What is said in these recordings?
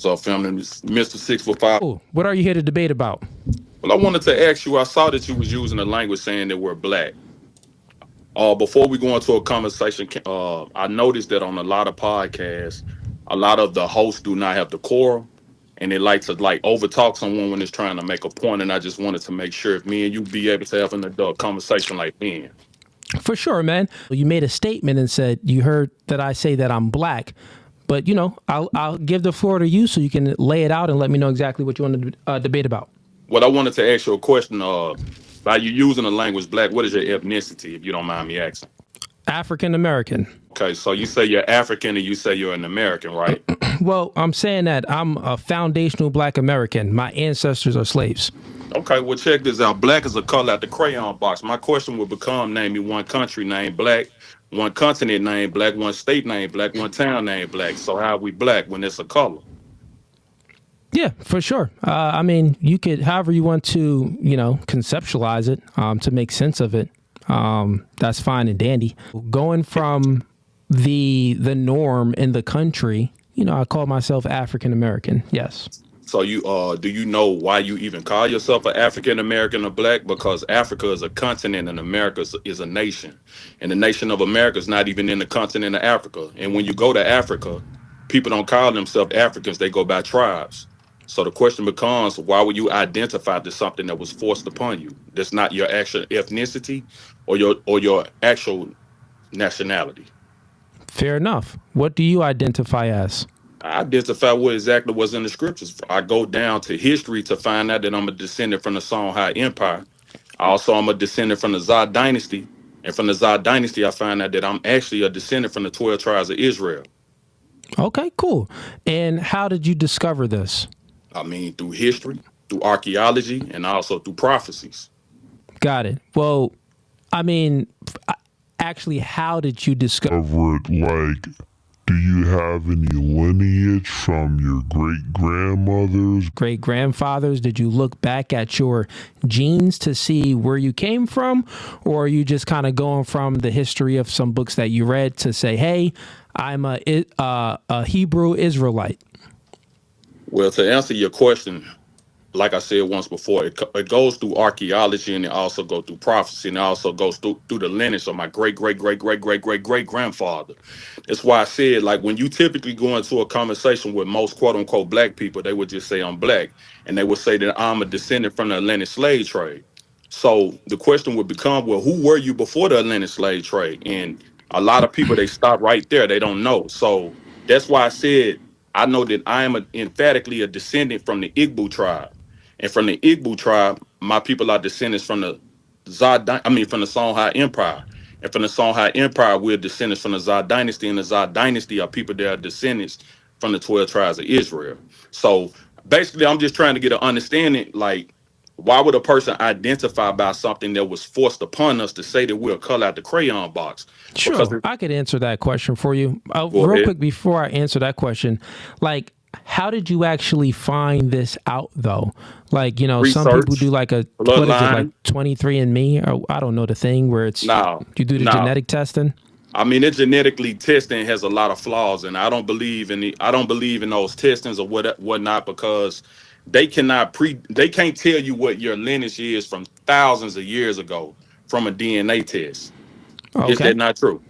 So, family, Mr. 6 for 5. Oh, what are you here to debate about? Well, I wanted to ask you. I saw that you was using the language saying that we're black. Before we go into a conversation, I noticed that on a lot of podcasts, a lot of the hosts do not have decorum, and they like to like overtalk someone when it's trying to make a point. And I just wanted to make sure if me and you be able to have an adult conversation like men. For sure, man. You made a statement and said you heard that I say that I'm black, but I'll give the floor to you so you can lay it out and let me know exactly what you want to debate about. What I wanted to ask you a question. By you using the language black, what is your ethnicity, if you don't mind me asking? African American. Okay, so you say you're African and you say you're an American, right? Well, I'm saying that I'm a foundational black American. My ancestors are slaves. Okay, well, check this out. Black is a color out the crayon box. My question would become, name me one country named black, one continent named black, one state named black, one town named black. So how are we black when it's a color? Yeah, for sure. I mean, you could, however you want to, conceptualize it to make sense of it. That's fine and dandy. Going from the norm in the country, I call myself African American. Yes. So you do you know why you even call yourself an African American or black? Because Africa is a continent and America is a nation. And the nation of America is not even in the continent of Africa. And when you go to Africa, people don't call themselves Africans, they go by tribes. So the question becomes, why would you identify to something that was forced upon you? That's not your actual ethnicity or your actual nationality. Fair enough. What do you identify as? I identify what exactly was in the scriptures. I go down to history to find out that I'm a descendant from the Songhai Empire. Also, I'm a descendant from the Zod Dynasty. And from the Zod Dynasty, I find out that I'm actually a descendant from the 12 tribes of Israel. Okay, cool. And how did you discover this? I mean, through history, through archaeology, and also through prophecies. Got it. Well, I mean, actually, how did you discover it? Like, do you have any lineage from your great-grandmothers? Great-grandfathers? Did you look back at your genes to see where you came from? Or are you just kind of going from the history of some books that you read to say, hey, I'm a Hebrew Israelite? Well, to answer your question, like I said once before, it goes through archaeology and it also goes through prophecy and it also goes through the lineage of my great-great-great-great-great-great-great-grandfather. That's why I said, like, when you typically go into a conversation with most quote-unquote black people, they would just say I'm black. And they would say that I'm a descendant from the Atlantic slave trade. So the question would become, well, who were you before the Atlantic slave trade? And a lot of people, they stop right there. They don't know. So that's why I said, I know that I am emphatically a descendant from the Igbo tribe. And from the Igbo tribe, my people are descendants from the from the Songhai Empire. And from the Songhai Empire, we're descendants from the Zod Dynasty. And the Zod Dynasty are people that are descendants from the 12 tribes of Israel. So basically, I'm just trying to get an understanding, like, why would a person identify by something that was forced upon us to say that we're a color out the crayon box? Sure, I could answer that question for you. Real quick, before I answer that question, like, how did you actually find this out, though? Like, Research, some people do like a, what is it, like 23andMe? Or I don't know, the thing where it's, you do the genetic testing? I mean, it genetically testing has a lot of flaws, and I don't believe in those testings or whatnot, because they can't tell you what your lineage is from thousands of years ago from a DNA test. Okay. Is that not true?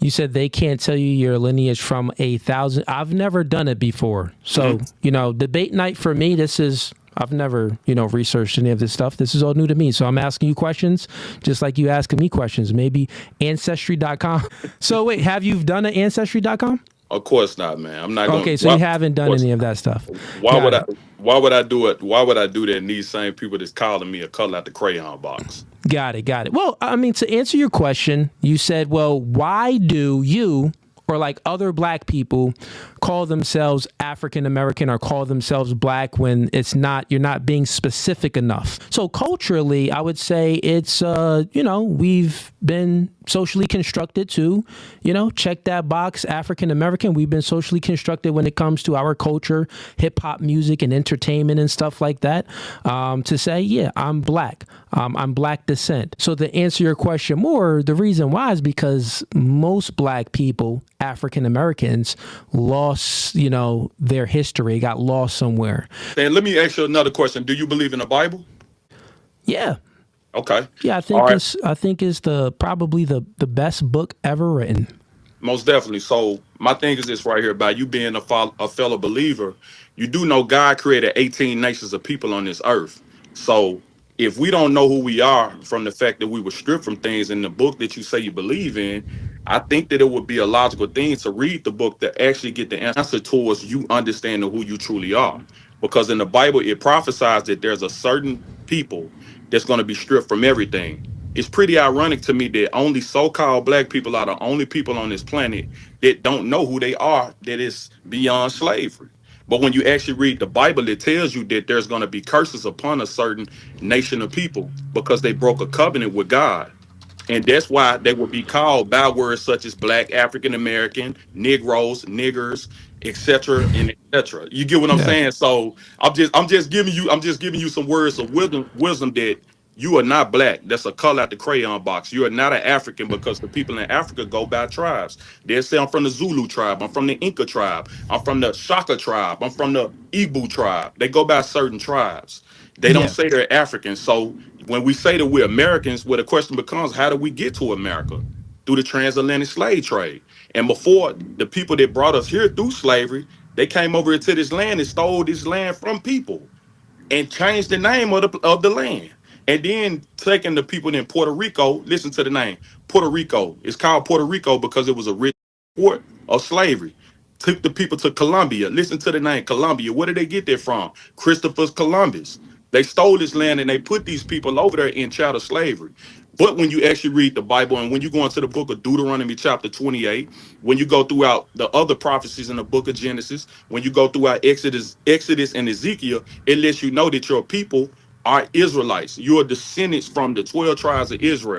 You said they can't tell you your lineage from 1,000. I've never done it before. So, debate night for me, I've never, researched any of this stuff. This is all new to me. So I'm asking you questions just like you asking me questions. Maybe Ancestry.com. So wait, have you done an Ancestry.com? Of course not, man. I'm not going. Okay, so you haven't done any of that stuff. Why would I do it? Why would I do that? And these same people that's calling me a color out the crayon box. Got it. Well, I mean, to answer your question, you said, well, why do you or like other black people call themselves African American or call themselves black when you're not being specific enough? So culturally, I would say it's, we've been socially constructed too. Check that box. African American. We've been socially constructed when it comes to our culture, hip hop music, and entertainment and stuff like that. To say, yeah, I'm black. I'm black descent. So to answer your question more, the reason why is because most black people, African Americans, lost, their history, got lost somewhere. And let me ask you another question. Do you believe in the Bible? Yeah. Okay. Yeah, I think it's probably the best book ever written. Most definitely. So my thing is this right here, by you being a fellow believer, you do know God created 18 nations of people on this earth. So if we don't know who we are from the fact that we were stripped from things in the book that you say you believe in, I think that it would be a logical thing to read the book to actually get the answer towards you understanding who you truly are. Because in the Bible, it prophesies that there's a certain people that's going to be stripped from everything. It's pretty ironic to me that only so-called black people are the only people on this planet that don't know who they are, that is beyond slavery. But when you actually read the Bible, it tells you that there's going to be curses upon a certain nation of people because they broke a covenant with God. And that's why they will be called by words such as black, African American, Negroes, niggers, etc. and etc. You get what I'm saying? So I'm just giving you some words of wisdom that you are not black. That's a color out the crayon box. You are not an African because the people in Africa go by tribes. They'll say I'm from the Zulu tribe, I'm from the Inca tribe, I'm from the Shaka tribe, I'm from the Igbo tribe. They go by certain tribes. They don't say they're African. So when we say that we're Americans, well, the question becomes, how did we get to America? Through the transatlantic slave trade. And before, the people that brought us here through slavery, they came over to this land and stole this land from people and changed the name of the land. And then taking the people in Puerto Rico, listen to the name, Puerto Rico. It's called Puerto Rico because it was a rich port of slavery. Took the people to Colombia. Listen to the name, Colombia. Where did they get that from? Christopher Columbus. They stole this land and they put these people over there in chattel slavery. But when you actually read the Bible and when you go into the book of Deuteronomy chapter 28, when you go throughout the other prophecies in the book of Genesis, when you go throughout Exodus and Ezekiel, it lets you know that your people are Israelites. You are descendants from the 12 tribes of Israel.